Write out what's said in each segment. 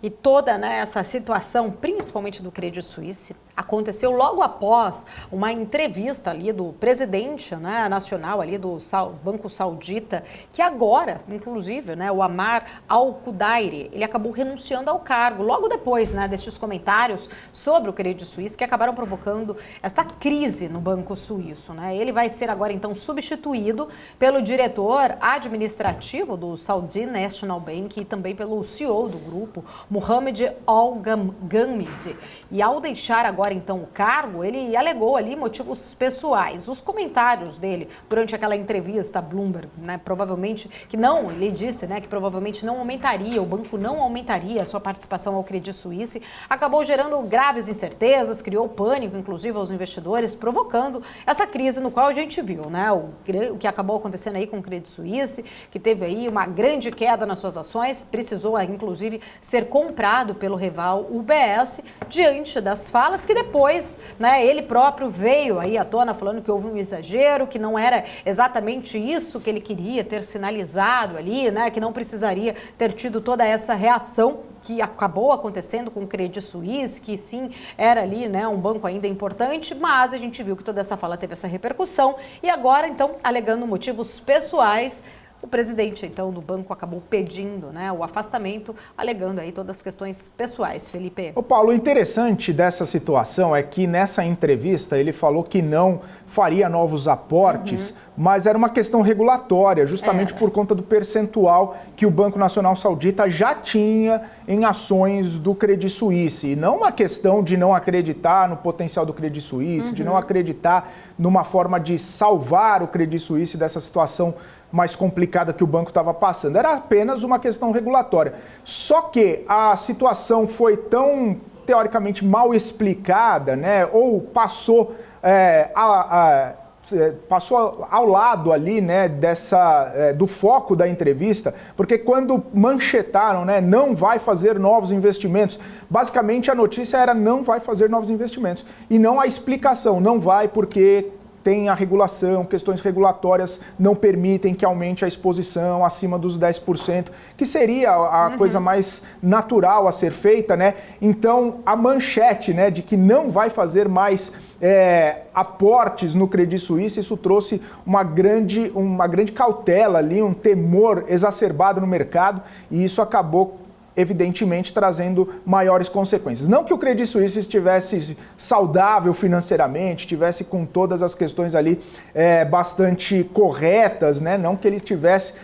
E toda, né, essa situação, principalmente do Credit Suisse, aconteceu logo após uma entrevista ali do presidente, né, nacional ali do Banco Saudita, que agora, inclusive, né, o Ammar Al-Qudairi, ele acabou renunciando ao cargo, logo depois, né, destes comentários sobre o Credit Suisse, que acabaram provocando esta crise no Banco Suíço, né? Ele vai ser agora, então, substituído pelo diretor administrativo do Saudi National Bank e também pelo CEO do grupo, Mohamed Al-Ghamidi. E ao deixar agora, então, o cargo, ele alegou ali motivos pessoais. Os comentários dele durante aquela entrevista a Bloomberg, né, provavelmente que não, ele disse, né, que provavelmente não aumentaria, o banco não aumentaria a sua participação ao Credit Suisse, acabou gerando graves incertezas, criou pânico, inclusive, aos investidores, provocando essa crise no qual a gente viu, né, o que acabou acontecendo aí com o Credit Suisse, que teve aí uma grande queda nas suas ações, precisou, inclusive, ser comprado pelo rival UBS, diante das falas que depois, né, ele próprio veio aí à tona falando que houve um exagero, que não era exatamente isso que ele queria ter sinalizado ali, né, que não precisaria ter tido toda essa reação que acabou acontecendo com o Credit Suisse, que sim, era ali, né, um banco ainda importante, mas a gente viu que toda essa fala teve essa repercussão e agora, então, alegando motivos pessoais, o presidente, então, do banco acabou pedindo, né, o afastamento, alegando aí todas as questões pessoais, Felipe. Ô Paulo, o interessante dessa situação é que nessa entrevista ele falou que não faria novos aportes, mas era uma questão regulatória, justamente por conta do percentual que o Banco Nacional Saudita já tinha em ações do Credit Suisse. E não uma questão de não acreditar no potencial do Credit Suisse, de não acreditar numa forma de salvar o Credit Suisse dessa situação mais complicada que o banco estava passando. Era apenas uma questão regulatória. Só que a situação foi tão, teoricamente, mal explicada, né? Ou passou, passou ao lado ali, né, do foco da entrevista, porque quando manchetaram, né, não vai fazer novos investimentos, basicamente a notícia era não vai fazer novos investimentos. E não a explicação, não vai porque tem a regulação, questões regulatórias não permitem que aumente a exposição acima dos 10%, que seria a coisa mais natural a ser feita, né? Então, a manchete, né, de que não vai fazer mais aportes no Credit Suisse, isso trouxe uma grande cautela ali, um temor exacerbado no mercado, e isso acabou evidentemente trazendo maiores consequências. Não que o Credit Suisse estivesse saudável financeiramente, estivesse com todas as questões ali bastante corretas, né? Não que ele estivesse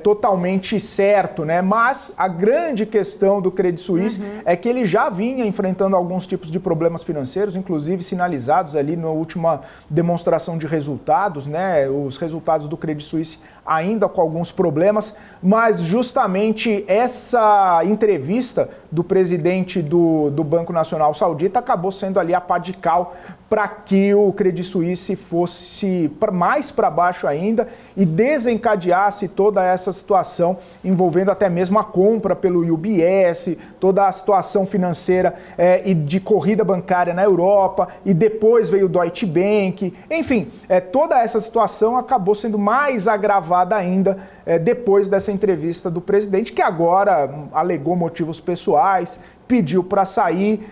totalmente certo, né? Mas a grande questão do Credit Suisse é que ele já vinha enfrentando alguns tipos de problemas financeiros, inclusive sinalizados ali na última demonstração de resultados, né? Os resultados do Credit Suisse ainda com alguns problemas, mas justamente essa entrevista do presidente do Banco Nacional Saudita acabou sendo ali a pá de cal para que o Credit Suisse fosse mais para baixo ainda e desencadeasse toda essa situação envolvendo até mesmo a compra pelo UBS, toda a situação financeira e de corrida bancária na Europa, e depois veio o Deutsche Bank, enfim, toda essa situação acabou sendo mais agravada ainda depois dessa entrevista do presidente, que agora alegou motivos pessoais, pediu para sair,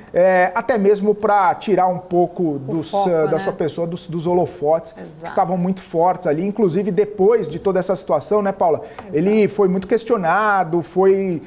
até mesmo para tirar um pouco da sua pessoa, dos holofotes, que estavam muito fortes ali. Inclusive, depois de toda essa situação, né, Paula? Ele foi muito questionado, foi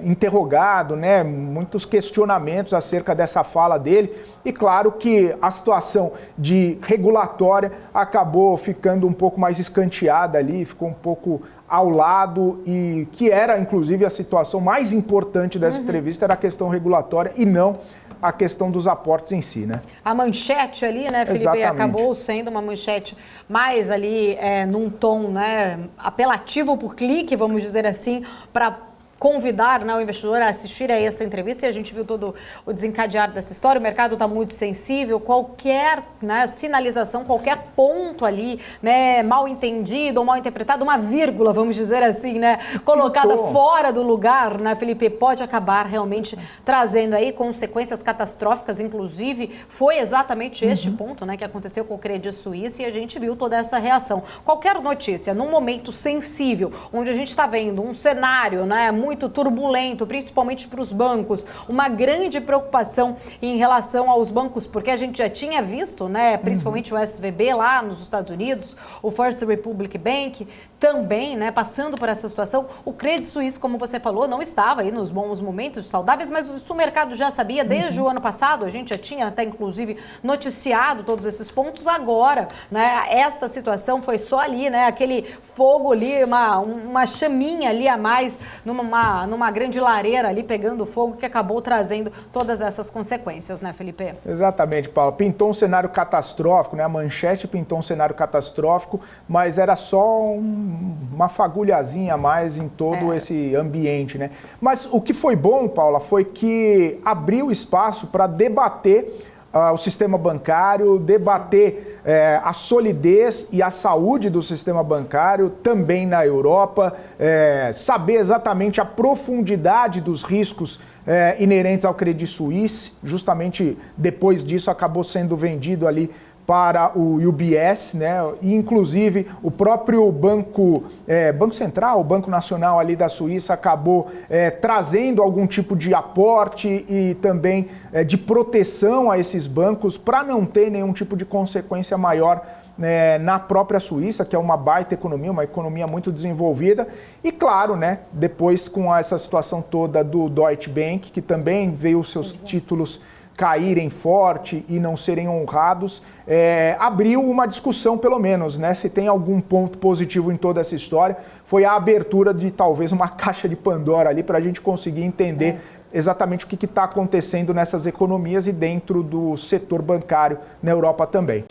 interrogado, né? Muitos questionamentos acerca dessa fala dele. E claro que a situação de regulatória acabou ficando um pouco mais escanteada ali, ficou um pouco ao lado, e que era, inclusive, a situação mais importante dessa entrevista, era a questão regulatória e não a questão dos aportes em si, né? A manchete ali, né, Felipe, Exatamente. acabou sendo uma manchete mais ali num tom, né, apelativo por clique, vamos dizer assim, para convidar, né, o investidor a assistir a essa entrevista, e a gente viu todo o desencadear dessa história. O mercado está muito sensível, qualquer, né, sinalização, qualquer ponto ali, né, mal entendido ou mal interpretado, uma vírgula, vamos dizer assim, né, colocada fora do lugar, né, Felipe, pode acabar realmente trazendo aí consequências catastróficas. Inclusive, foi exatamente este ponto, né, que aconteceu com o Credit Suisse, e a gente viu toda essa reação. Qualquer notícia, num momento sensível, onde a gente está vendo um cenário, né, muito muito turbulento, principalmente para os bancos, uma grande preocupação em relação aos bancos, porque a gente já tinha visto, né, principalmente o SVB lá nos Estados Unidos, o First Republic Bank também, né, passando por essa situação. O Credit Suisse, como você falou, não estava aí nos bons momentos saudáveis, mas isso o mercado já sabia desde o ano passado, a gente já tinha até inclusive noticiado todos esses pontos. Agora, né, esta situação foi só ali, né, aquele fogo ali, uma chaminha ali a mais numa grande lareira ali pegando fogo, que acabou trazendo todas essas consequências, né, Felipe? Exatamente, Paulo. Pintou um cenário catastrófico, né? A manchete pintou um cenário catastrófico, mas era só uma fagulhazinha a mais em todo esse ambiente, né? Mas o que foi bom, Paula, foi que abriu espaço para debater o sistema bancário, debater a solidez e a saúde do sistema bancário também na Europa, saber exatamente a profundidade dos riscos inerentes ao Credit Suisse. Justamente depois disso acabou sendo vendido ali para o UBS, né? E inclusive o próprio Banco Central, o Banco Nacional ali da Suíça, acabou trazendo algum tipo de aporte e também de proteção a esses bancos para não ter nenhum tipo de consequência maior na própria Suíça, que é uma baita economia, uma economia muito desenvolvida. E claro, né, depois com essa situação toda do Deutsche Bank, que também veio os seus títulos caírem forte e não serem honrados, abriu uma discussão, pelo menos, né? Se tem algum ponto positivo em toda essa história, foi a abertura de talvez uma caixa de Pandora ali para a gente conseguir entender exatamente o que está acontecendo nessas economias e dentro do setor bancário na Europa também.